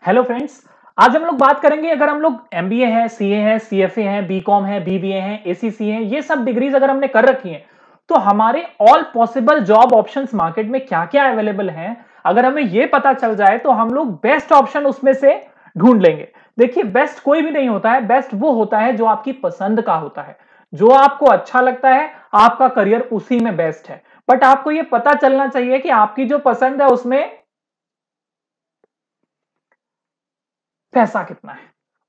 Hello friends. आज हम लोग बात करेंगे, अगर हम लोग एमबीए है, सीए है, सीएफए है, बीकॉम है, बीबीए है, एसीसी है, ये सब डिग्रीज अगर हमने कर रखी हैं तो हमारे all possible job options market में क्या क्या अवेलेबल हैं, अगर हमें ये पता चल जाए तो हम लोग बेस्ट ऑप्शन उसमें से ढूंढ लेंगे। देखिए, बेस्ट कोई भी नहीं होता है, बेस्ट वो होता है जो आपकी पसंद का होता है, जो आपको अच्छा लगता है, आपका करियर उसी में बेस्ट है। बट आपको ये पता चलना चाहिए कि आपकी जो पसंद है उसमें पैसा कितना है,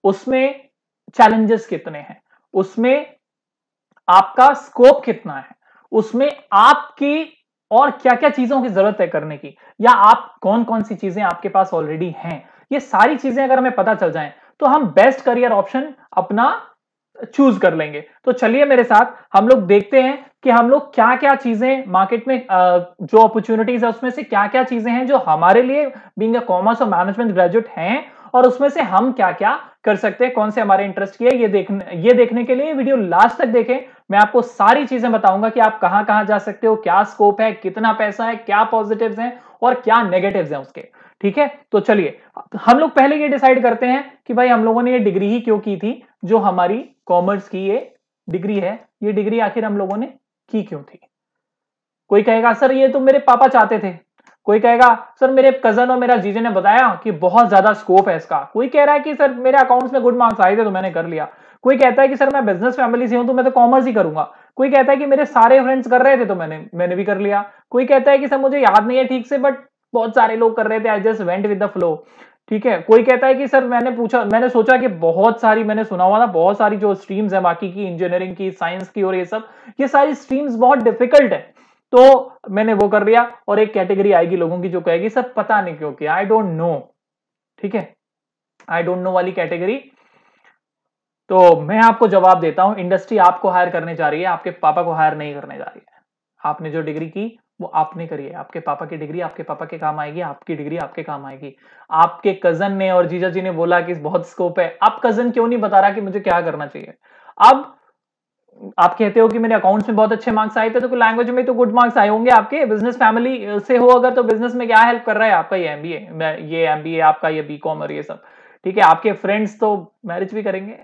उसमें चैलेंजेस कितने हैं, उसमें आपका स्कोप कितना है, उसमें आपकी और क्या क्या चीजों की जरूरत है करने की, या आप कौन कौन सी चीजें आपके पास ऑलरेडी हैं। ये सारी चीजें अगर हमें पता चल जाएं तो हम बेस्ट करियर ऑप्शन अपना चूज कर लेंगे। तो चलिए मेरे साथ हम लोग देखते हैं कि हम लोग क्या क्या चीजें मार्केट में जो अपॉर्चुनिटीज है उसमें से क्या क्या चीजें हैं जो हमारे लिए बीइंग अ कॉमर्स और मैनेजमेंट ग्रेजुएट हैं, और उसमें से हम क्या क्या कर सकते हैं, कौन से हमारे इंटरेस्ट की है। ये देखने के लिए वीडियो लास्ट तक देखें। मैं आपको सारी चीजें बताऊंगा कि आप कहां कहां जा सकते हो, क्या स्कोप है, कितना पैसा है, क्या पॉजिटिव्स हैं और क्या नेगेटिव्स हैं उसके। ठीक है, तो चलिए हम लोग पहले ये डिसाइड करते हैं कि भाई हम लोगों ने ये डिग्री ही क्यों की थी, जो हमारी कॉमर्स की ये डिग्री है। ये डिग्री आखिर हम लोगों ने की क्यों थी। कोई कहेगा सर ये तो मेरे पापा चाहते थे, कोई कहेगा सर मेरे कजन और मेरा जीजे ने बताया कि बहुत ज्यादा स्कोप है इसका, कोई कह रहा है कि सर मेरे अकाउंट्स में गुड मार्क्स आए थे तो मैंने कर लिया, कोई कहता है कि सर मैं बिजनेस फैमिली से हूं तो मैं तो कॉमर्स ही करूंगा, कोई कहता है कि मेरे सारे फ्रेंड्स कर रहे थे तो मैंने भी कर लिया, कोई कहता है कि सर मुझे याद नहीं है ठीक से बट बहुत सारे लोग कर रहे थे, I just went with the flow. ठीक है, कोई कहता है कि सर मैंने सोचा कि बहुत सारी, मैंने सुना हुआ ना बहुत सारी जो स्ट्रीम्स है बाकी की, इंजीनियरिंग की, साइंस की और ये सारी स्ट्रीम्स बहुत डिफिकल्ट है, तो मैंने वो कर लिया। और एक कैटेगरी आएगी लोगों की जो कहेगी सर पता नहीं क्यों किया, आई डोंट नो। ठीक है, आई डोंट नो वाली कैटेगरी। तो मैं आपको जवाब देता हूं, इंडस्ट्री आपको हायर करने जा रही है, आपके पापा को हायर नहीं करने जा रही है। आपने जो डिग्री की वो आपने करी है, आपके पापा की डिग्री आपके पापा के काम आएगी, आपकी डिग्री आपके काम आएगी। आपके कजन ने और जीजा जी ने बोला कि बहुत स्कोप है, अब कजन क्यों नहीं बता रहा कि मुझे क्या करना चाहिए। अब आप कहते हो कि मेरे अकाउंट्स में बहुत अच्छे मार्क्स आए थे, तो लैंग्वेज में तो गुड मार्क्स आए होंगे आपके, बिजनेस फैमिली से हो अगर, तो बिजनेस में क्या हेल्प कर रहा है आपका ये एमबीए आपका, ये बीकॉम और ये सब। ठीक है, आपके फ्रेंड्स तो मैरिज भी करेंगे।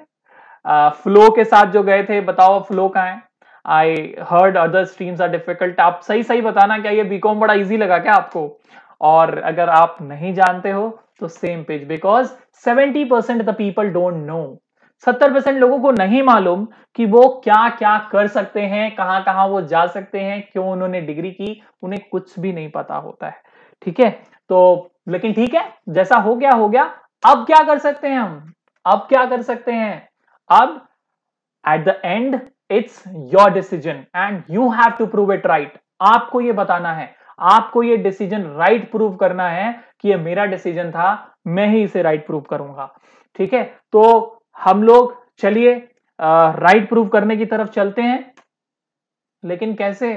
फ्लो के साथ जो गए थे, बताओ फ्लो कहाँ है। I heard other streams are difficult. आप सही सही बताना, क्या ये बीकॉम बड़ा इजी लगा क्या आपको। और अगर आप नहीं जानते हो तो same page, because 70% the people don't know. 70% लोगों को नहीं मालूम कि वो क्या क्या कर सकते हैं, कहां कहां वो जा सकते हैं, क्यों उन्होंने डिग्री की, उन्हें कुछ भी नहीं पता होता है। ठीक है, तो लेकिन ठीक है, जैसा हो गया हो गया। अब क्या कर सकते हैं हम, अब क्या कर सकते हैं। अब at the end it's your decision and you have to prove it right. आपको ये बताना है, आपको ये डिसीजन राइट प्रूव करना है कि ये मेरा डिसीजन था, मैं ही इसे राइट प्रूव करूंगा। ठीक है, तो हम लोग चलिए राइट प्रूव करने की तरफ चलते हैं। लेकिन कैसे,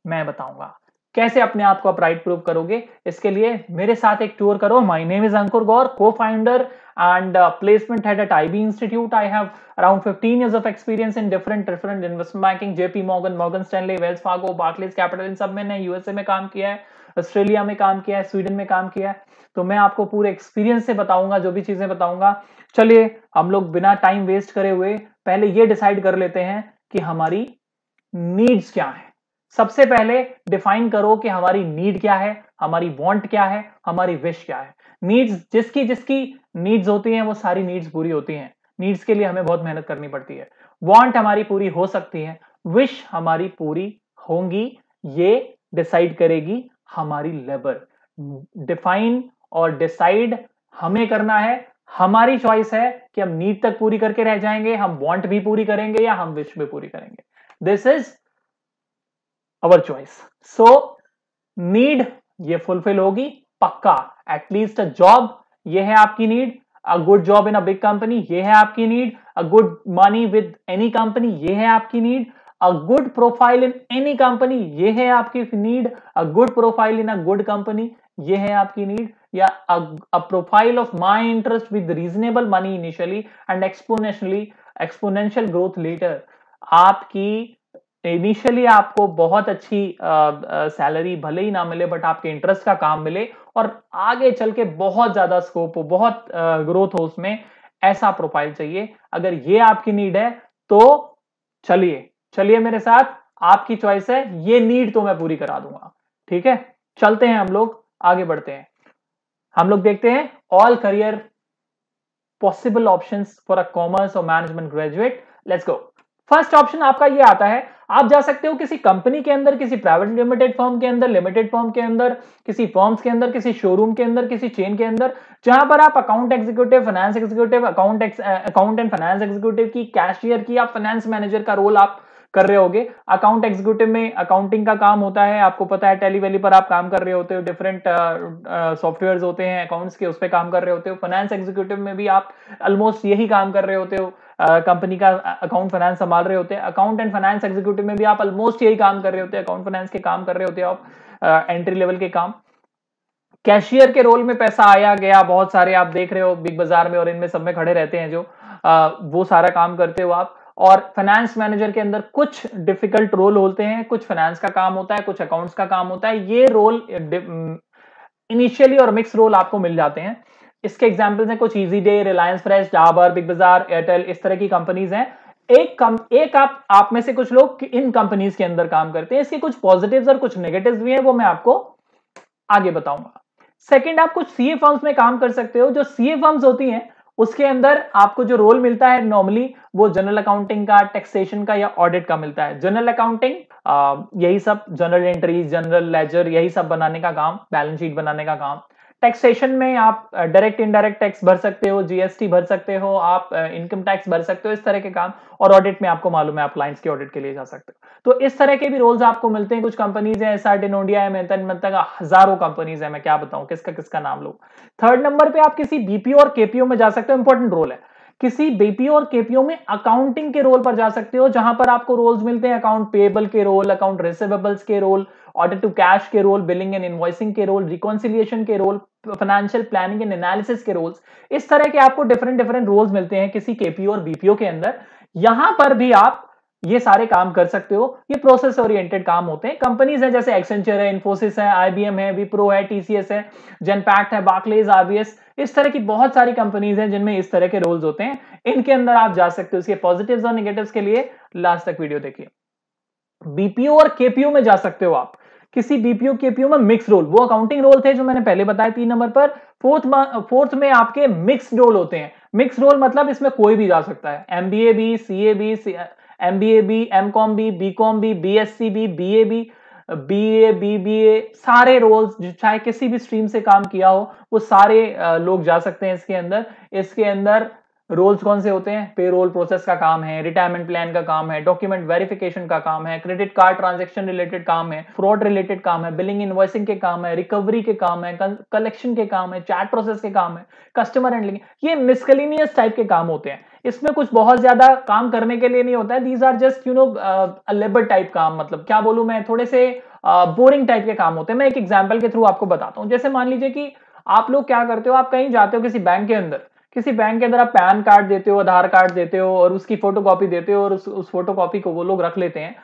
मैं बताऊंगा कैसे अपने आप को आप राइट प्रूव करोगे। इसके लिए मेरे साथ एक टूर करो। माय नेम इज अंकुर गौर, को founder and placement head at IB institute. I have around 15 years of experience in different investment banking, JP Morgan, Morgan Stanley, Wells Fargo, Barclays Capital, इन सब मैंने यूएसए में काम किया है, ऑस्ट्रेलिया में काम किया है, स्वीडन में काम किया है। तो मैं आपको पूरे एक्सपीरियंस से बताऊंगा, जो भी चीजें बताऊंगा। चलिए हम लोग बिना टाइम वेस्ट करे हुए पहले ये डिसाइड कर लेते हैं कि हमारी नीड्स क्या है। सबसे पहले डिफाइन करो कि हमारी नीड क्या है, हमारी वांट क्या है, हमारी विश क्या है। नीड्स, जिसकी जिसकी नीड्स होती हैं वो सारी नीड्स पूरी होती हैं। नीड्स के लिए हमें बहुत मेहनत करनी पड़ती है। वांट हमारी पूरी हो सकती है, विश हमारी पूरी होंगी, ये डिसाइड करेगी हमारी लेबर। डिफाइन और डिसाइड हमें करना है, हमारी चॉइस है कि हम नीड तक पूरी करके रह जाएंगे, हम वांट भी पूरी करेंगे या हम विश भी पूरी करेंगे। This is our choice. So need ये फुलफिल होगी पक्का, एटलीस्ट अ जॉब, ये है आपकी need. A good job in a big company, ये है आपकी need. A good money with any company, ये है आपकी need. A good profile in any company, ये है आपकी need. A good profile in a good company, ये है आपकी नीड। या a profile of my interest with reasonable money initially and exponential growth later. आपकी इनिशियली आपको बहुत अच्छी सैलरी भले ही ना मिले, बट आपके इंटरेस्ट का काम मिले और आगे चल के बहुत ज्यादा स्कोप हो, बहुत ग्रोथ हो उसमें, ऐसा प्रोफाइल चाहिए। अगर ये आपकी नीड है तो चलिए चलिए मेरे साथ, आपकी चॉइस है, ये नीड तो मैं पूरी करा दूंगा। ठीक है, चलते हैं, हम लोग आगे बढ़ते हैं। हम लोग देखते हैं all career possible options for a commerce और management graduate. Let's go. First option आपका ये आता है, आप जा सकते हो किसी कंपनी के अंदर, किसी प्राइवेट लिमिटेड फर्म के अंदर, लिमिटेड फर्म के अंदर, किसी फर्म्स के अंदर, किसी शोरूम के अंदर, किसी चेन के अंदर, जहां पर आप account executive, finance executive, account and finance executive की, कैशियर की, आप फाइनेंस मैनेजर का रोल आप कर रहे होगे। अकाउंट एग्जीक्यूटिव में अकाउंटिंग का काम होता है, आपको पता है, टेली वेली पर आप काम कर रहे होते हो, डिफरेंट सॉफ्टवेयर होते हैं अकाउंट्स के, उस पर काम कर रहे होते हो। फाइनेंस एग्जीक्यूटिव में भी आप ऑलमोस्ट यही काम कर रहे होते हो, कंपनी का अकाउंट फाइनेंस संभाल रहे होते हैं। अकाउंट एंड फाइनेंस एग्जीक्यूटिव में भी आप ऑलमोस्ट यही काम कर रहे होते हैं, अकाउंट फाइनेंस के काम कर रहे होते हो आप, एंट्री लेवल के काम। कैशियर के रोल में पैसा आया गया बहुत सारे आप देख रहे हो बिग बाजार में और इनमें सब में खड़े रहते हैं जो, वो सारा काम करते हो आप। और फाइनेंस मैनेजर के अंदर कुछ डिफिकल्ट रोल होते हैं, कुछ फाइनेंस का काम होता है, कुछ अकाउंट्स का काम होता है। ये रोल इनिशियली और मिक्स रोल आपको मिल जाते हैं। इसके एग्जांपल्स हैं कुछ easy day, Reliance fresh, Dabur, big बाजार, एयरटेल, इस तरह की कंपनीज हैं। एक आप में से कुछ लोग इन कंपनीज के अंदर काम करते हैं। इसके कुछ पॉजिटिव्स और कुछ नेगेटिव्स भी हैं, वो मैं आपको आगे बताऊंगा। सेकंड, आप कुछ सीए फर्म्स में काम कर सकते हो। जो सीए फर्म्स होती हैं उसके अंदर आपको जो रोल मिलता है नॉर्मली वो जनरल अकाउंटिंग का, टैक्सेशन का या ऑडिट का मिलता है। जनरल अकाउंटिंग यही सब, जनरल एंट्रीज, जनरल लेजर, यही सब बनाने का काम, बैलेंस शीट बनाने का काम। टैक्सेशन में आप डायरेक्ट इनडायरेक्ट टैक्स भर सकते हो, जीएसटी भर सकते हो, आप इनकम टैक्स भर सकते हो, इस तरह के काम। और ऑडिट में आपको मालूम है आप क्लाइंट्स के ऑडिट के लिए जा सकते हो। तो इस तरह के भी रोल्स आपको मिलते हैं। कुछ कंपनीज है, एसआर डिनोडिया है, मेहता का, हजारों कंपनीज है, मैं क्या बताऊं किसका किसका नाम लो। थर्ड नंबर पे आप किसी बीपीओ और केपीओ में जा सकते हो, इंपॉर्टेंट रोल है। किसी बीपीओ और केपीओ में अकाउंटिंग के रोल पर जा सकते हो, जहां पर आपको रोल्स मिलते हैं अकाउंट पेएबल के रोल, अकाउंट रिसीवेबल्स के रोल, ऑर्डर टू कैश के रोल, बिलिंग एंड इनवॉइसिंग के रोल, रिकॉन्सिलिएशन के role, financial planning and analysis के रोल्स। इस तरह के आपको डिफरेंट डिफरेंट रोल्स मिलते हैं किसी केपीओ और बीपीओ के अंदर। यहां पर भी आप ये सारे काम कर सकते हो। ये प्रोसेस ओरिएंटेड काम होते हैं। कंपनीज है जैसे एक्सेंचर है, इन्फोसिस है, आईबीएम है, विप्रो है, टीसीएस है, जेनपैक्ट है, बार्कलेज, आरबीएस, इस तरह की बहुत सारी कंपनीज हैं जिनमें इस तरह के रोल्स होते हैं। इनके अंदर आप जा सकते हो। इसके पॉजिटिव्स और नेगेटिव्स के लिए लास्ट तक वीडियो देखिए। बीपीओ और केपीओ में जा सकते हो आप। किसी बीपीओ केपीओ में मिक्स रोल, वो अकाउंटिंग रोल थे जो मैंने पहले बताया 3 नंबर पर। फोर्थ में आपके मिक्स रोल होते हैं। मिक्स रोल मतलब इसमें कोई भी जा सकता है, एमबीए भी, सीए भी, एमबीए भी, एमकॉम भी, बीकॉम भी, बीएससी भी, बीए भी, बीए, बीबीए, सारे रोल्स, चाहे किसी भी स्ट्रीम से काम किया हो वो सारे लोग जा सकते हैं इसके अंदर। इसके अंदर रोल्स कौन से होते हैं? पेरोल प्रोसेस का काम है, रिटायरमेंट प्लान का काम है, डॉक्यूमेंट वेरिफिकेशन का काम है, क्रेडिट कार्ड ट्रांजैक्शन रिलेटेड काम है, फ्रॉड रिलेटेड काम है, बिलिंग इनवॉइसिंग के काम है, रिकवरी के काम है, कलेक्शन के काम है, चैट प्रोसेस के काम है, कस्टमर हैंडलिंग। ये मिसकलिनियस टाइप के काम होते हैं। इसमें कुछ बहुत ज्यादा काम करने के लिए नहीं होता है। These are just labour type काम, मतलब क्या बोलूं मैं, थोड़े से बोरिंग टाइप के काम होते हैं। मैं एक एग्जाम्पल के थ्रू आपको बताता हूँ। जैसे मान लीजिए कि आप लोग क्या करते हो, आप कहीं जाते हो किसी बैंक के अंदर, किसी बैंक के अंदर आप पैन कार्ड देते हो, आधार कार्ड देते हो और उसकी फोटोकॉपी देते हो और उस फोटोकॉपी को वो लोग रख लेते हैं।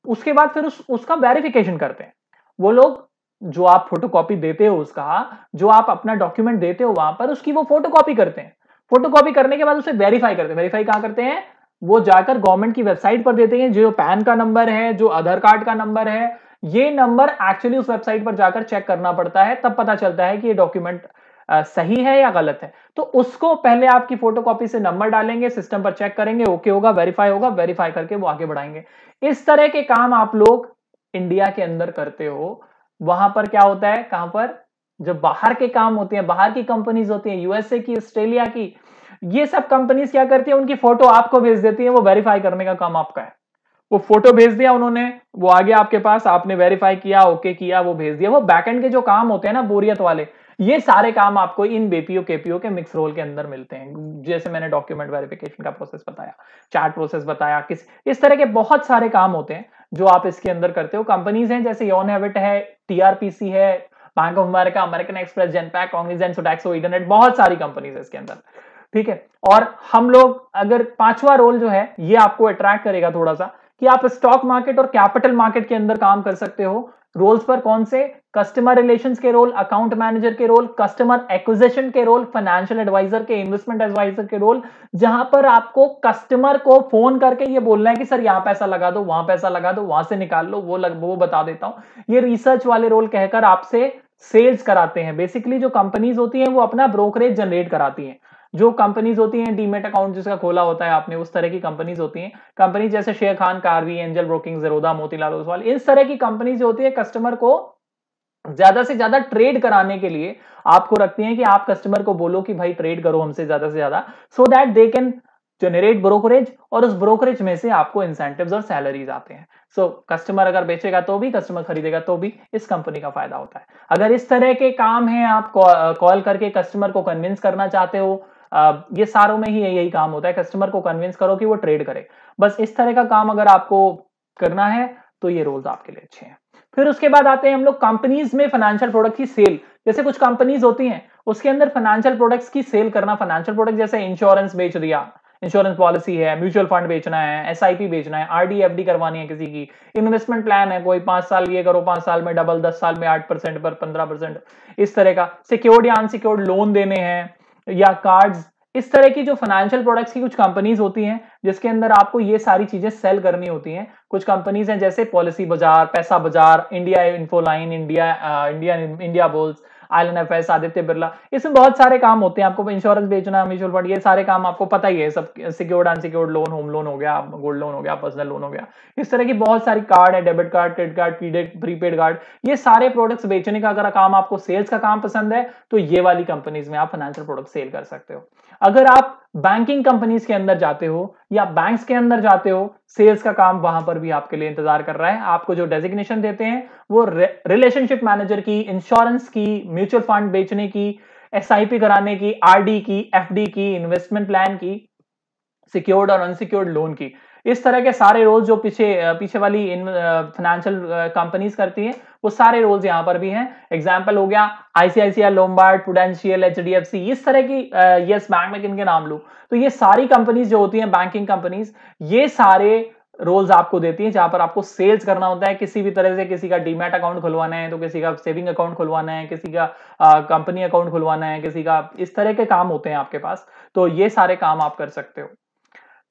उसके बाद फिर उसका वेरिफिकेशन करते हैं वो लोग। जो आप फोटोकॉपी देते हो उसका, जो आप अपना डॉक्यूमेंट देते हो वहां पर, उसकी वो फोटोकॉपी करते हैं। फोटोकॉपी करने के बाद उसे वेरीफाई करते हैं। वेरीफाई कहां करते हैं? वो जाकर गवर्नमेंट की वेबसाइट पर देते हैं। जो पैन का नंबर है, जो आधार कार्ड का नंबर है, ये नंबर एक्चुअली उस वेबसाइट पर जाकर चेक करना पड़ता है, तब पता चलता है कि ये डॉक्यूमेंट सही है या गलत है। तो उसको पहले आपकी फोटोकॉपी से नंबर डालेंगे, सिस्टम पर चेक करेंगे, ओके होगा, वेरीफाई होगा, वेरीफाई करके वो आगे बढ़ाएंगे। इस तरह के काम आप लोग इंडिया के अंदर करते हो। वहां पर क्या होता है, कहां पर, जब बाहर के काम होते हैं, बाहर की कंपनीज होती हैं, यूएसए की, ऑस्ट्रेलिया की, ये सब कंपनीज क्या करती है, उनकी फोटो आपको भेज देती है, वो वेरीफाई करने का काम आपका है। वो फोटो भेज दिया उन्होंने, वो आ गया आपके पास, आपने वेरीफाई किया, ओके किया, वो भेज दिया। वो बैकएंड के जो काम होते हैं ना, बोरियत वाले, ये सारे काम आपको इन बीपीओ केपीओ के मिक्स रोल के अंदर मिलते हैं। जैसे मैंने डॉक्यूमेंट वेरिफिकेशन का प्रोसेस बताया, चैट प्रोसेस बताया, इस तरह के बहुत सारे काम होते हैं जो आप इसके अंदर करते हो। कंपनीज हैं जैसे योन हैविट है, टीआरपीसी है, Bank of America, American Express, Genpact, Cognizant, Sodexo, इडरनेट, बहुत सारी कंपनीज है इसके अंदर। ठीक है। और हम लोग अगर पांचवा रोल जो है ये आपको अट्रैक्ट करेगा थोड़ा सा, कि आप स्टॉक मार्केट और कैपिटल मार्केट के अंदर काम कर सकते हो। रोल्स पर कौन से? कस्टमर रिलेशंस के रोल, अकाउंट मैनेजर के रोल, कस्टमर एक्विजिशन के रोल, फाइनेंशियल एडवाइजर के, इन्वेस्टमेंट एडवाइजर के रोल, जहां पर आपको कस्टमर को फोन करके ये बोलना है कि सर यहां पैसा लगा दो, वहां पैसा लगा दो, वहां से निकाल लो, वो बता देता हूं। ये रिसर्च वाले रोल कहकर आपसे सेल्स कराते हैं। बेसिकली जो कंपनीज होती हैं वो अपना ब्रोकरेज जनरेट कराती हैं। जो कंपनीज होती हैं, डीमेट अकाउंट जिसका खोला होता है आपने, उस तरह की कंपनीज होती हैं। कंपनी जैसे शेयर खान, कार्वी, एंजल ब्रोकिंग, ज़ेरोधा, मोतीलाल ओसवाल, इस तरह की कंपनीज होती है कस्टमर को ज्यादा से ज्यादा ट्रेड कराने के लिए आपको रखती हैं कि आप कस्टमर को बोलो कि भाई ट्रेड करो हमसे ज्यादा से ज्यादा, so that they can generate brokerage, और उस ब्रोकरेज में से आपको इंसेंटिव्स और सैलरीज आते हैं। सो कस्टमर अगर बेचेगा तो भी, कस्टमर खरीदेगा तो भी इस कंपनी का फायदा होता है। अगर इस तरह के काम है, आप कॉल करके कस्टमर को कन्विंस करना चाहते हो, ये सारों में ही यही काम होता है, कस्टमर को कन्विंस करो कि वो ट्रेड करे। बस इस तरह का काम अगर आपको करना है तो ये रोल्स आपके लिए अच्छे हैं। फिर उसके बाद आते हैं हम लोग कंपनीज में फाइनेंशियल प्रोडक्ट की सेल। जैसे कुछ कंपनीज होती हैं उसके अंदर फाइनेंशियल प्रोडक्ट्स की सेल करना। फाइनेंशियल प्रोडक्ट जैसे इंश्योरेंस बेच दिया, इंश्योरेंस पॉलिसी है, म्यूचुअल फंड बेचना है, एसआईपी बेचना है, आरडी एफडी करवानी है किसी की, इन्वेस्टमेंट प्लान है, कोई 5 साल ये करो, 5 साल में डबल, 10 साल में 8% पर 15%, इस तरह का सिक्योर्ड या अनसिक्योर्ड लोन देने हैं, या कार्ड्स। इस तरह की जो फाइनेंशियल प्रोडक्ट्स की कुछ कंपनीज होती हैं जिसके अंदर आपको ये सारी चीजें सेल करनी होती हैं। कुछ कंपनीज हैं जैसे पॉलिसी बाजार, पैसा बाजार, इंडिया इन्फोलाइन, इंडिया बुल्स, आईएलएनएफएस, आदित्य बिरला, इसमें बहुत सारे काम होते हैं। आपको इंश्योरेंस बेचना, म्यूचुअल फंड, ये सारे काम आपको पता ही है सब। Secured unsecured loan, home loan हो गया, गोल्ड लोन हो गया, पर्सनल लोन हो गया, इस तरह की बहुत सारी कार्ड है, debit card, credit card, prepaid card, ये सारे प्रोडक्ट्स बेचने का अगर काम आपको, सेल्स का काम पसंद है, तो ये वाली कंपनीज में आप फाइनेंशियल प्रोडक्ट सेल कर सकते हो। अगर आप बैंकिंग कंपनीज के अंदर जाते हो या बैंक्स के अंदर जाते हो, सेल्स का काम वहां पर भी आपके लिए इंतजार कर रहा है। आपको जो डेजिग्नेशन देते हैं वो रिलेशनशिप मैनेजर की, इंश्योरेंस की, म्यूचुअल फंड बेचने की, एसआईपी कराने की, आरडी की, एफडी की, इन्वेस्टमेंट प्लान की, सिक्योर्ड और अनसिक्योर्ड लोन की, इस तरह के सारे रोल्स जो पीछे वाली फाइनेंशियल कंपनीज करती हैं, वो सारे रोल्स यहां पर भी हैं। एग्जांपल हो गया आईसीआईसीआई, लोम्बार्ड, प्रूडेंशियल, एचडीएफसी, इस तरह की, यस बैंक में किनके नाम लूं, तो ये सारी कंपनीज जो होती हैं बैंकिंग कंपनीज, ये सारे रोल्स आपको देती हैं जहां पर आपको सेल्स करना होता है। किसी भी तरह से, किसी का डीमैट अकाउंट खुलवाना है, तो किसी का सेविंग अकाउंट खुलवाना है, किसी का कंपनी अकाउंट खुलवाना है, किसी का, इस तरह के काम होते हैं आपके पास। तो ये सारे काम आप कर सकते हो।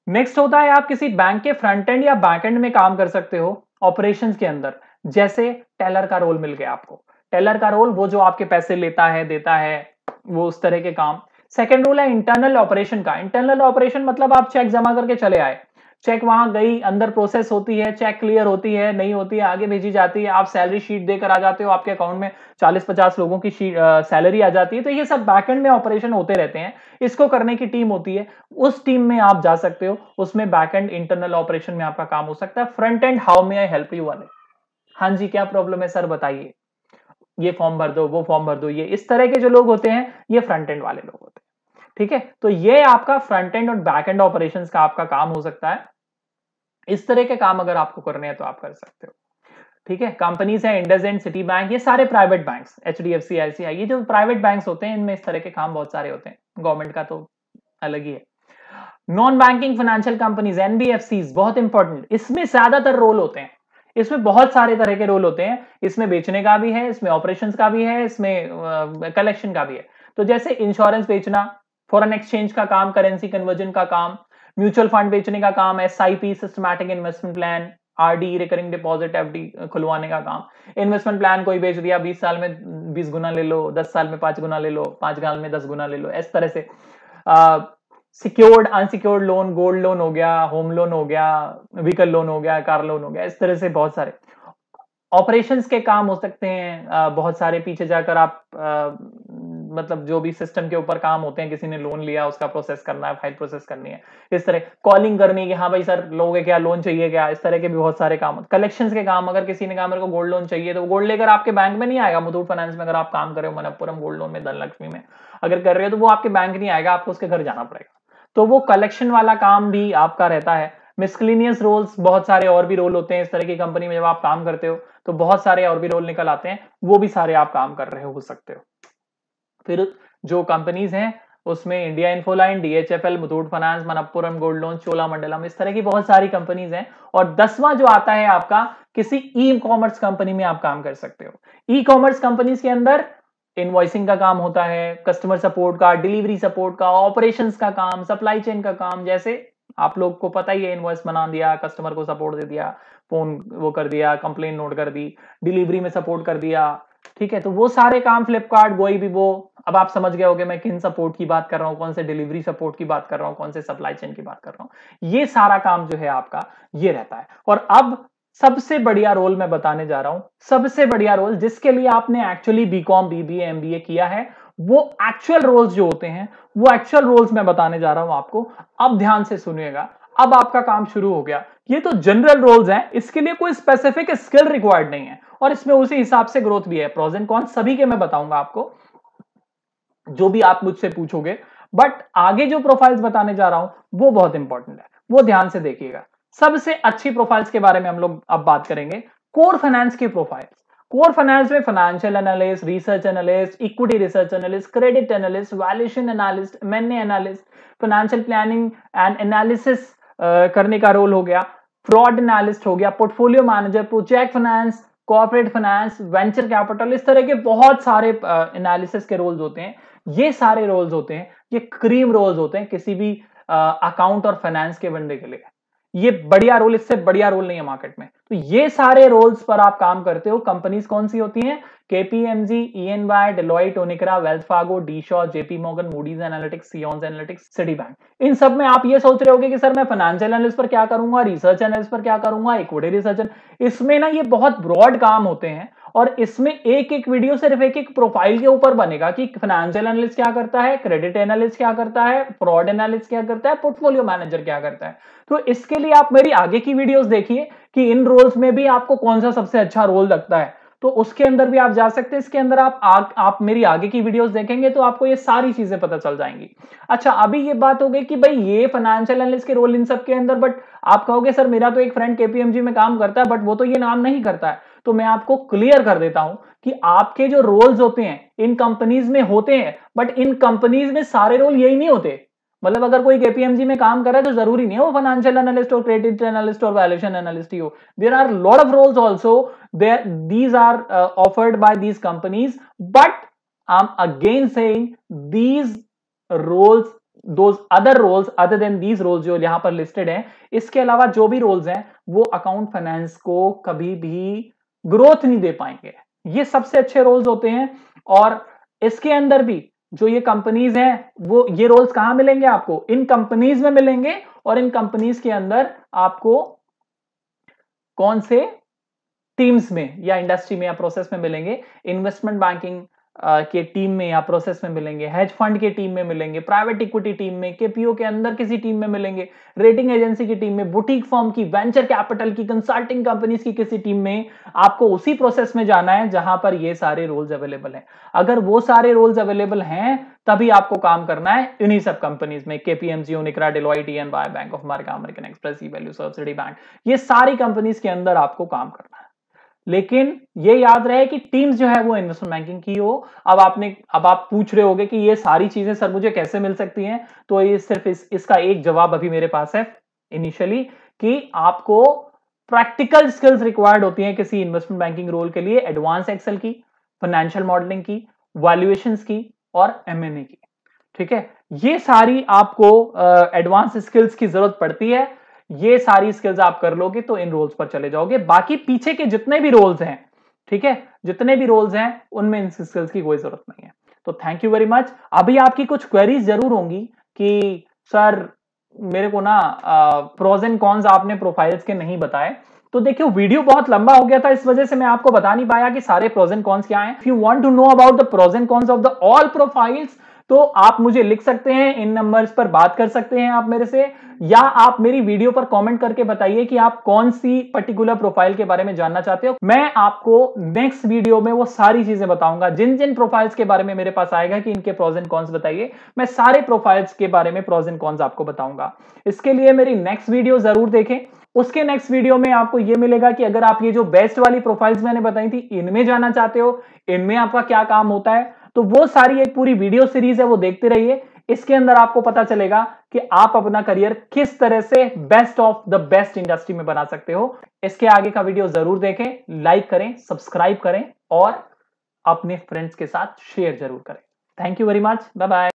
नेक्स्ट होता है आप किसी बैंक के फ्रंट एंड या बैक एंड में काम कर सकते हो ऑपरेशंस के अंदर। जैसे टेलर का रोल मिल गया आपको। टेलर का रोल, वो जो आपके पैसे लेता है, देता है, वो उस तरह के काम। सेकंड रोल है इंटरनल ऑपरेशन का। इंटरनल ऑपरेशन मतलब आप चेक जमा करके चले आए, चेक वहां गई, अंदर प्रोसेस होती है, चेक क्लियर होती है, नहीं होती है, आगे भेजी जाती है, आप सैलरी शीट देकर आ जाते हो, आपके अकाउंट में 40-50 लोगों की सैलरी आ जाती है। तो ये सब बैकएंड में ऑपरेशन होते रहते हैं, इसको करने की टीम होती है, उस टीम में आप जा सकते हो। उसमें बैकएंड इंटरनल ऑपरेशन में आपका काम हो सकता है। Front end, how may I help you वाले, हाँ जी क्या प्रॉब्लम है सर बताइए, ये फॉर्म भर दो, वो फॉर्म भर दो, ये इस तरह के जो लोग होते हैं ये फ्रंट एंड वाले लोग होते हैं। ठीक है, तो ये आपका फ्रंट एंड और बैक एंड ऑपरेशंस का आपका काम हो सकता है। इस तरह के काम अगर आपको करने हैं तो आप कर सकते हो। ठीक है, कंपनीज है इंडसइंड, सिटी बैंक, ये सारे प्राइवेट बैंक्स, एचडीएफसी, आईसीआई, ये जो प्राइवेट बैंक्स होते हैं इनमें इस तरह के काम बहुत सारे होते हैं। गवर्नमेंट का तो अलग ही है। Non banking financial companies, NBFCs, बहुत इंपॉर्टेंट, इसमें ज्यादातर रोल होते हैं। इसमें बहुत सारे तरह के रोल होते हैं, इसमें बेचने का भी है, इसमें ऑपरेशंस का भी है, इसमें कलेक्शन का भी है। तो जैसे इंश्योरेंस बेचना, फॉरेन एक्सचेंज का काम, करेंसी कन्वर्जन का काम, म्यूचुअल फंड बेचने का काम, SIP, systematic investment plan, RD, recurring deposit, FD खुलवाने का काम। इन्वेस्टमेंट प्लान कोई बेच दिया, 20 साल में 20 गुना ले लो, 10 साल में 5 गुना ले लो, 5 साल में 10 गुना ले लो, इस तरह से। Secured unsecured loan, gold loan हो गया, होम लोन हो गया, व्हीकल लोन हो गया, कार लोन हो गया, इस तरह से बहुत सारे ऑपरेशंस के काम हो सकते हैं। बहुत सारे पीछे जाकर आप मतलब जो भी सिस्टम के ऊपर काम होते हैं, किसी ने लोन लिया उसका प्रोसेस करना है, फाइल प्रोसेस करनी है, इस तरह कॉलिंग करनी है कि हाँ भाई सर लोगे क्या, लोन चाहिए क्या, इस तरह के भी बहुत सारे काम। कलेक्शंस के काम, अगर किसी ने कहा मेरे को गोल्ड लोन चाहिए तो गोल्ड लेकर आपके बैंक में नहीं आएगा। मुथूट फाइनेंस में अगर आप काम कर रहे हो, मनप्पुरम गोल्ड लोन में, धनलक्ष्मी में अगर कर रहे हो तो वो आपके बैंक नहीं आएगा, आपको उसके घर जाना पड़ेगा। तो वो कलेक्शन वाला काम भी आपका रहता है। मिसक्लिनियस रोल्स, बहुत सारे और भी रोल होते हैं इस तरह की कंपनी में। जब आप काम करते हो तो बहुत सारे और भी रोल निकल आते हैं, वो भी सारे आप काम कर रहे हो सकते हो। फिर जो कंपनीज हैं उसमें India Infoline, DHFL, Muthoot finance, Manappuram gold loan, Cholamandalam, इस तरह की बहुत सारी कंपनीज हैं। और 10वां जो आता है आपका, किसी ई कॉमर्स कंपनी में आप काम कर सकते हो। ई कॉमर्स कंपनीज के अंदर इनवॉइसिंग का काम होता है, कस्टमर सपोर्ट का, डिलीवरी सपोर्ट का, ऑपरेशंस का काम, सप्लाई चेन का काम। जैसे आप लोग को पता ही है, इनवॉइस बना दिया, कस्टमर को सपोर्ट दे दिया, फोन वो कर दिया, कंप्लेन नोट कर दी, डिलीवरी में सपोर्ट कर दिया, ठीक है। तो वो सारे काम फ्लिपकार्ट, गोइबिबो, अब आप समझ गए होगे मैं किन सपोर्ट की बात कर रहा हूं, कौन से डिलीवरी सपोर्ट की बात कर रहा हूं, कौन से सप्लाई चेन की बात कर रहा हूं। ये सारा काम जो है आपका ये रहता है। और अब सबसे बढ़िया रोल मैं बताने जा रहा हूं, सबसे बढ़िया रोल जिसके लिए आपने एक्चुअली बीकॉम, बीबीए, एमबीए किया है, वो एक्चुअल रोल्स जो होते हैं, वो एक्चुअल रोल्स मैं बताने जा रहा हूं आपको। अब ध्यान से सुनिएगा, अब आपका काम शुरू हो गया। ये तो जनरल रोल्स हैं, इसके लिए कोई स्पेसिफिक स्किल रिक्वायर्ड नहीं है, और इसमें उसी हिसाब से ग्रोथ भी है। प्रोज एंड कॉन्स सभी के मैं बताऊंगा आपको, जो भी आप मुझसे पूछोगे। बट आगे जो प्रोफाइल्स बताने जा रहा हूं वो बहुत इंपॉर्टेंट है, वो ध्यान से देखिएगा। सबसे अच्छी प्रोफाइल्स के बारे में हम लोग अब बात करेंगे। कोर फाइनेंस की प्रोफाइल्स। कोर फाइनेंस में financial analyst, research analyst, equity research analyst, credit analyst, valuation analyst, MNA analyst, financial planning and analysis करने का रोल हो गया, फ्रॉड एनालिस्ट हो गया, portfolio manager, project finance, corporate finance, venture capital, इस तरह के बहुत सारे एनालिसिस के रोल्स होते हैं। ये सारे रोल्स होते हैं, ये क्रीम रोल्स होते हैं किसी भी अकाउंट और फाइनेंस के बंदे के लिए। ये बढ़िया रोल, इससे बढ़िया रोल नहीं है मार्केट में। तो ये सारे रोल्स पर आप काम करते हो। कंपनीज कौन सी होती हैं? KPMG, E and Y, Deloitte, Onicra, Wells Fargo, D Shaw, JP Morgan, Moody's Analytics, सियोन्स एनालिटिक्स, सिटी बैंक। इन सब में आप ये सोच रहे होगे कि सर मैं फाइनेंशियल एनालिस्ट पर क्या करूंगा, रिसर्च एनालिस्ट पर क्या करूंगा, इक्विटी रिसर्च। इसमें ना ये बहुत ब्रॉड काम होते हैं, और इसमें एक एक वीडियो सिर्फ एक एक प्रोफाइल के ऊपर बनेगा कि फाइनेंशियल एनालिस्ट क्या करता है, क्रेडिट एनालिस्ट क्या करता है, फ्रॉड एनालिस्ट क्या करता है, पोर्टफोलियो मैनेजर क्या करता है। तो इसके लिए आप मेरी आगे की वीडियोस देखिए कि इन रोल्स में भी आपको कौन सा सबसे अच्छा रोल लगता है, तो उसके अंदर भी आप जा सकते हैं। इसके अंदर आप मेरी आगे की वीडियोस देखेंगे तो आपको ये सारी चीजें पता चल जाएंगी। अच्छा, अभी ये बात हो गई कि भाई ये फाइनेंशियल एनालिस्ट के रोल इन सब के अंदर, बट आप कहोगे सर मेरा तो एक फ्रेंड केपीएमजी में काम करता है बट वो तो ये नाम नहीं करता है। तो मैं आपको क्लियर कर देता हूं कि आपके जो रोल्स होते हैं इन कंपनीज में होते हैं, बट इन कंपनीज में सारे रोल यही नहीं होते। मतलब अगर कोई केपीएमजी में काम कर रहा है तो जरूरी नहीं है वो फाइनेंशियल एनालिस्ट और क्रेडिट एनालिस्ट और वैल्यूएशन एनालिस्ट ही हो। There are lot of roles also, these are offered by these companies, but I'm again saying these roles, those other roles other than these roles जो यहां पर listed हैं, इसके अलावा जो भी रोल्स हैं वो अकाउंट फाइनेंस को कभी भी ग्रोथ नहीं दे पाएंगे। ये सबसे अच्छे रोल्स होते हैं। और इसके अंदर भी जो ये कंपनीज हैं, वो ये रोल्स कहां मिलेंगे आपको? इन कंपनीज में मिलेंगे। और इन कंपनीज के अंदर आपको कौन से टीम्स में या इंडस्ट्री में या प्रोसेस में मिलेंगे? इन्वेस्टमेंट बैंकिंग के टीम में या प्रोसेस में मिलेंगे, हेज फंड के टीम में मिलेंगे, प्राइवेट इक्विटी टीम में, केपीओ के अंदर किसी टीम में मिलेंगे, रेटिंग एजेंसी की टीम में, बुटीक फर्म की, वेंचर कैपिटल की, कंसल्टिंग कंपनीज की किसी टीम में। आपको उसी प्रोसेस में जाना है जहां पर ये सारे रोल्स अवेलेबल हैं। अगर वो सारे रोल्स अवेलेबल हैं तभी आपको काम करना है इन्हीं सब कंपनीज में, KPMG, Onicra, Deloitte, E and Y, Bank of America, American Express, Evalueserve, Citibank, ये सारी कंपनीज के अंदर आपको काम करना है। लेकिन ये याद रहे कि टीम्स जो है वो इन्वेस्टमेंट बैंकिंग की हो। अब आप पूछ रहे होगे कि ये सारी चीजें सर मुझे कैसे मिल सकती हैं? तो ये सिर्फ इसका एक जवाब अभी मेरे पास है इनिशियली, कि आपको प्रैक्टिकल स्किल्स रिक्वायर्ड होती हैं किसी इन्वेस्टमेंट बैंकिंग रोल के लिए, एडवांस एक्सेल की, फाइनेंशियल मॉडलिंग की, वैल्यूएशंस की और एमएनए की। ठीक है, ये सारी आपको एडवांस स्किल्स की जरूरत पड़ती है। ये सारी स्किल्स आप कर लोगे तो इन रोल्स पर चले जाओगे। बाकी पीछे के जितने भी रोल्स हैं, ठीक है, जितने भी रोल्स हैं उनमें इन स्किल्स की कोई जरूरत नहीं है। तो थैंक यू वेरी मच। अभी आपकी कुछ क्वेरीज जरूर होंगी कि सर मेरे को ना प्रोज एंड कॉन्स आपने प्रोफाइल्स के नहीं बताए। तो देखियो, वीडियो बहुत लंबा हो गया था, इस वजह से मैं आपको बता नहीं पाया कि सारे प्रोज एंड कॉन्स क्या हैं। If you want to know about the pros and cons of the all profiles, तो आप मुझे लिख सकते हैं, इन नंबर्स पर बात कर सकते हैं आप मेरे से, या आप मेरी वीडियो पर कमेंट करके बताइए कि आप कौन सी पर्टिकुलर प्रोफाइल के बारे में जानना चाहते हो। मैं आपको नेक्स्ट वीडियो में वो सारी चीजें बताऊंगा। जिन जिन प्रोफाइल्स के बारे में मेरे पास आएगा कि इनके प्रोज एंड कॉन्स बताइए, मैं सारे प्रोफाइल्स के बारे में प्रोज एंड कॉन्स आपको बताऊंगा। इसके लिए मेरी नेक्स्ट वीडियो जरूर देखें। उसके नेक्स्ट वीडियो में आपको यह मिलेगा कि अगर आप ये जो बेस्ट वाली प्रोफाइल्स मैंने बताई थी इनमें जाना चाहते हो, इनमें आपका क्या काम होता है, तो वो सारी एक पूरी वीडियो सीरीज है, वो देखते रहिए। इसके अंदर आपको पता चलेगा कि आप अपना करियर किस तरह से best of the best industry में बना सकते हो। इसके आगे का वीडियो जरूर देखें, लाइक करें, सब्सक्राइब करें और अपने फ्रेंड्स के साथ शेयर जरूर करें। Thank you very much, bye bye.